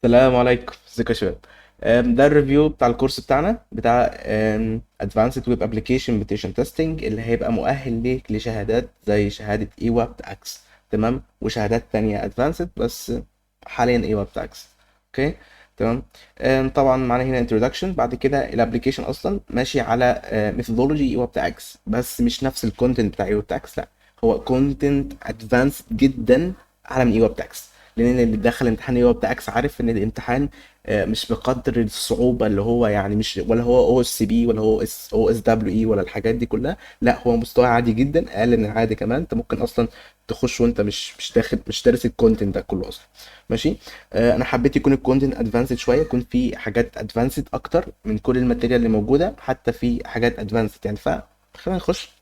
السلام عليكم، ازيكم يا شباب. ده الريفيو بتاع الكورس بتاعنا بتاع Advanced Web Application Mutation Testing اللي هيبقى مؤهل ليك لشهادات زي شهادة EWAPT-X. تمام، وشهادات تانية Advanced بس حاليا EWAPT-X. اوكي، تمام. طبعا معانا هنا introduction، بعد كده الابلكيشن اصلا ماشي على methodology EWAPT-X، بس مش نفس الكونتنت بتاع EWAPT-X، لا، هو كونتنت ادفانسد جدا اعلى من EWAPT-X. لان اللي دخل امتحان يو بتاع اكس عارف ان الامتحان مش بقدر الصعوبه اللي هو يعني مش، ولا هو او اس بي ولا هو او اس دبليو اي ولا الحاجات دي كلها، لا هو مستوى عادي جدا، اقل من العادي كمان. انت ممكن اصلا تخش وانت مش داخل، مش دارس الكونتنت ده كله اصلا. ماشي. انا حبيت يكون الكونتنت ادفانسد شويه، يكون في حاجات ادفانسد اكتر من كل الماتيريال اللي موجوده، حتى في حاجات ادفانسد يعني. خلينا نخش.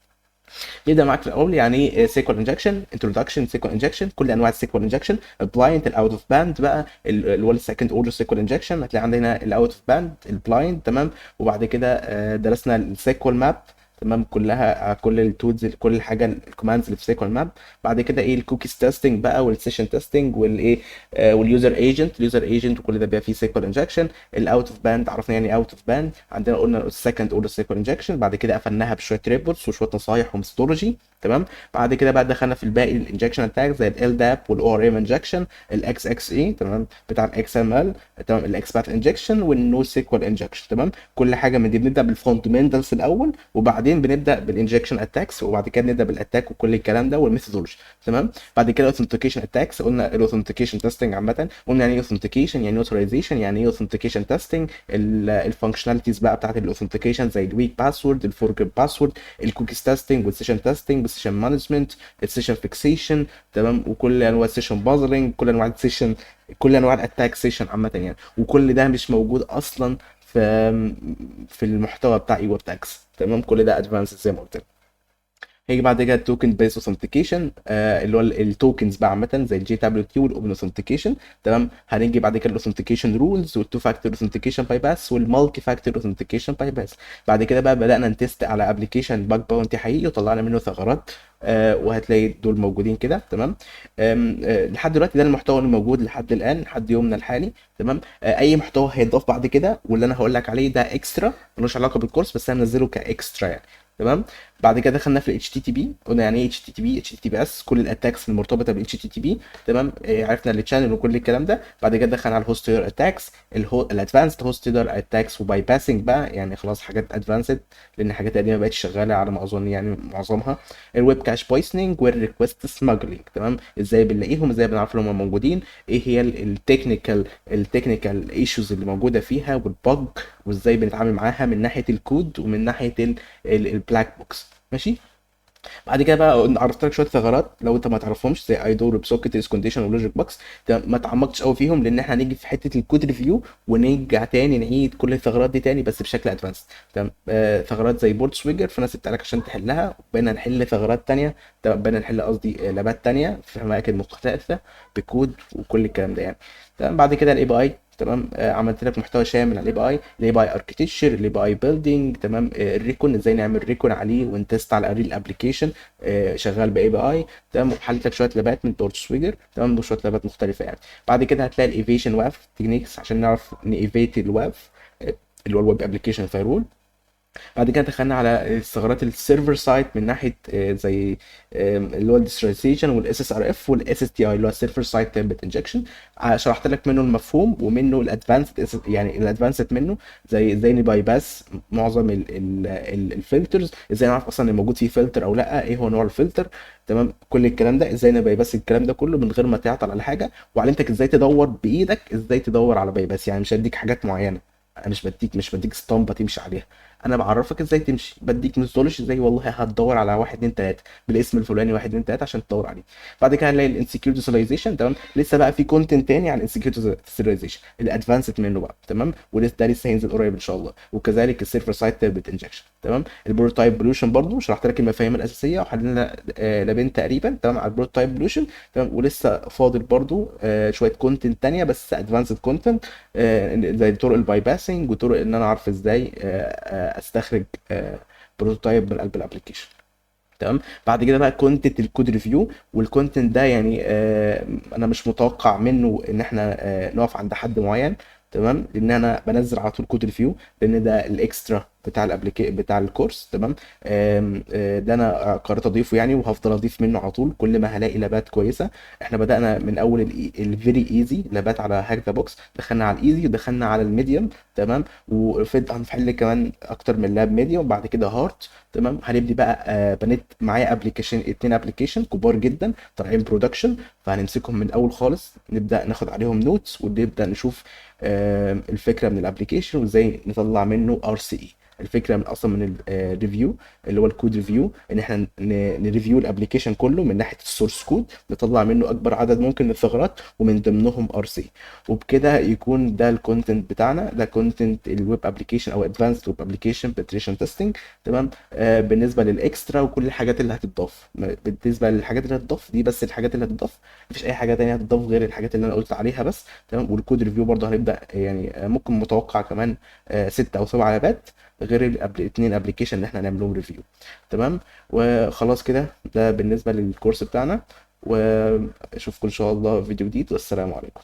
يبدا معاك في الاول يعني ايه سيكوال انجكشن، انتروداكشن سيكوال انجكشن، كل انواع السيكوال انجكشن، البلايند، الاوت اوف باند بقى، اللي هو السكند اوردر سيكوال انجكشن. هتلاقي عندنا الاوت اوف باند، البلايند، تمام. وبعد كده درسنا السيكوال ماب، تمام، كلها كل التولز، كل الحاجه الكوماندز اللي في سيكوال ماب. بعد كده ايه الكوكيز تيستنج بقى، والسيشن تيستنج، والايه واليوزر ايجنت، اليوزر ايجنت، وكل ده بيبقى فيه سيكوال انجكشن. الاوت اوف باند عرفنا يعني اوت اوف باند، عندنا قلنا السكند اوردر سيكوال انجكشن. بعد كده قفلناها بشويه ريبورتس وشويه نصايح وميثودولوجي، تمام. بعد كده بقى دخلنا في الباقي الانجكشن اتاك زي ال داب والاو ار ام انجكشن، الاكس اكس اي، تمام، بتاع الاكس ام ال، تمام، الاكس بات انجكشن والنو سيكوال انجكشن، تمام. كل حاجه من دي بنبدا بالفاندمنتالز الاول، وبعدين بنبدا بالانجكشن اتاكس، وبعد كده نبدا بالاتاك وكل الكلام ده والميثودولوجي، تمام. بعد كده اوثنتيكيشن اتاكس، قلنا الاوثنتيكيشن تيستنج عامه، قلنا يعني ايه اوثنتيكيشن، يعني ايه اوثرايزيشن، يعني ايه اوثنتيكيشن تيستنج، الفانكشناليتيز بقى بتاعت الاوثنتيكيشن زي الويك باسورد، الفورجيت باسورد، الكوكيز تيستنج والسيشن تيستنج والسيشن مانجمنت، السيشن فيكسيشن، تمام، وكل انواع السيشن بازرنج، كل انواع السيشن، كل انواع الاتاك سيشن عامه يعني. وكل ده مش موجود اصلا في المحتوى بتاع ايوه بتاع اكس، تمام. كل ده ادفانس زي ما قلت لك. هيجي بعد كده التوكن بيس اوثنتيكيشن، اللي هو التوكنز بقى عامه زي الجي تابلت كيو والاوبن اوثنتيكيشن، تمام. هنيجي بعد كده الاوثنتيكيشن رولز والتو فاكتور اوثنتيكيشن باي باس والمالتي فاكتور اوثنتيكيشن باي باس. بعد كده بقى بدانا نتست على ابلكيشن باج باونتي حقيقي وطلعنا منه ثغرات، وهتلاقي دول موجودين كده، تمام. لحد دلوقتي ده المحتوى اللي موجود لحد الان، لحد يومنا الحالي، تمام. اي محتوى هيتضاف بعد كده واللي انا هقول لك عليه ده اكسترا، ملوش علاقه بالكورس، بس انا منزله كاكسترا يعني، تمام. بعد كده دخلنا في ال HTTP، قلنا يعني ايه HTTP، HTTPS، كل الاتاكس المرتبطه بال HTTP، تمام. عرفنا التشانل وكل الكلام ده. بعد كده دخلنا على الهوستر اتاكس، الادفانسد هوستر اتاكس وباي باسنج بقى، يعني خلاص حاجات ادفانسد، لان حاجات قديمه ما بقتش شغاله على ما اظن يعني معظمها. الويب كاش بويسنينج والريكوست سماجلينج، تمام، ازاي بنلاقيهم، ازاي بنعرف ان هم موجودين، ايه هي التكنيكال ايشوز اللي موجوده فيها والبج، وازاي بنتعامل معاها من ناحيه الكود ومن ناحيه البلاك بوكس. ماشي. بعد كده بقى عرفت لك شويه ثغرات لو انت ما تعرفهمش زي ايدور وبسوكيت از كونديشن ولوجيك بوكس، ما تعمقتش قوي فيهم لان احنا هنيجي في حته الكود ريفيو ونرجع تاني نعيد كل الثغرات دي تاني بس بشكل ادفانس، تمام. ثغرات زي بورد سويجر فانا سبت لك عشان تحلها، وبقينا نحل ثغرات تانيه، بقينا نحل قصدي لابات تانيه في اماكن مختلفه بكود وكل الكلام ده يعني، تمام. بعد كده الاي بي اي، تمام. عملت لك محتوى شامل على الاي بي اي اركتكتشر، الاي بي اي بيلدينج، تمام. الريكون ازاي نعمل ريكون عليه ونتست على الريل ابلكيشن شغال باي بي اي، تمام. وحلت لك شويه لابات من تورت سويجر، تمام، وشويه لابات مختلفه يعني. بعد كده هتلاقي الايفيشن واف تكنيكس عشان نعرف نيفيت الواف، اللي هو الويب ابلكيشن فايرول. بعد كده دخلنا على الثغرات السيرفر سايد من ناحيه زي اللي هو الديستريسيشن والاس اس ار اف والاس اس تي اي اللي هو السيرفر سايد تمبلت انجكشن. شرحت لك منه المفهوم ومنه الادفانسد، يعني الادفانسد منه زي ازاي نباي باس معظم الفلترز، ازاي نعرف اصلا ان موجود فيه فلتر او لا، ايه هو نوع الفلتر، تمام. كل الكلام ده ازاي نباي باس الكلام ده كله من غير ما تعطل على حاجه، وعلمتك ازاي تدور بايدك، ازاي تدور على باي باس، يعني مش هديك حاجات معينه، انا مش بديك اسطمبه تمشي عليها، انا بعرفك ازاي تمشي، بديك ميثودولوجي ازاي والله هتدور على 1 2 3 بالاسم الفلاني 1 2 3 عشان تدور عليه. بعد كده هنلاقي الانسكيور ديسيلايزيشن، تمام. لسه بقى في كونتنت تاني على الانسكيور ديسيلايزيشن الادفانسد منه بقى، تمام. ولسه ده لسه هينزل قريب ان شاء الله. وكذلك السيرفر سايد تابلت انجكشن، تمام. البروتوتايب بولوشن برضو شرحت لك المفاهيم الاساسيه وحللنا لابين تقريبا، تمام، على البروتوتايب بولوشن، تمام. ولسه فاضل برضو شويه كونتنت تانيه بس ادفانسد كونتنت، زي طرق الباي باسنج وطرق ان انا اعرف ازاي استخرج بروتوتايب من قلب الابلكيشن. تمام. بعد كده بقى كونتنت الكود ريفيو، والكونتنت ده يعني انا مش متوقع منه ان احنا نقف عند حد معين. تمام، لان انا بنزل على طول كود ريفيو، لان ده الاكسترا بتاع بتاع الكورس. تمام. ده انا قررت اضيفه يعني، وهفضل اضيف منه على طول كل ما هلاقي لابات كويسه. احنا بدانا من اول الفيري ايزي لابات على هاك ذا بوكس، دخلنا على الايزي ودخلنا على الميديوم. تمام، وفيد هنحل كمان اكتر من لاب ميديوم، بعد كده هارد. تمام، هنبدي بقى بنت معايا ابلكيشن، 2 ابلكيشن كبار جدا طالعين برودكشن، فهنمسكهم من الاول خالص، نبدا ناخد عليهم نوتس، ونبدا نشوف الفكره من الابلكيشن وازاي نطلع منه ار سي اي. الفكره من اصلا من الريفيو اللي هو الكود ريفيو، ان احنا نريفيو الابلكيشن كله من ناحيه السورس كود، نطلع منه اكبر عدد ممكن من الثغرات، ومن ضمنهم ار سي. وبكده يكون ده الكونتنت بتاعنا، ده كونتنت الويب ابلكيشن او ادفانسد ويب ابلكيشن بنتريشن تيستنج. تمام. بالنسبه للاكسترا وكل الحاجات اللي هتتضاف، بالنسبه للحاجات اللي هتتضاف دي بس الحاجات اللي هتتضاف، مفيش اي حاجه تانية هتتضاف غير الحاجات اللي انا قلت عليها بس. تمام. والكود ريفيو برضه هنبدا يعني ممكن متوقع كمان 6 او 7 لابات، غير 2 ابلكيشن اللي احنا هنعمل لهم ريفيو. تمام. وخلاص كده ده بالنسبه للكورس بتاعنا، واشوفكم ان شاء الله في فيديو جديد، والسلام عليكم.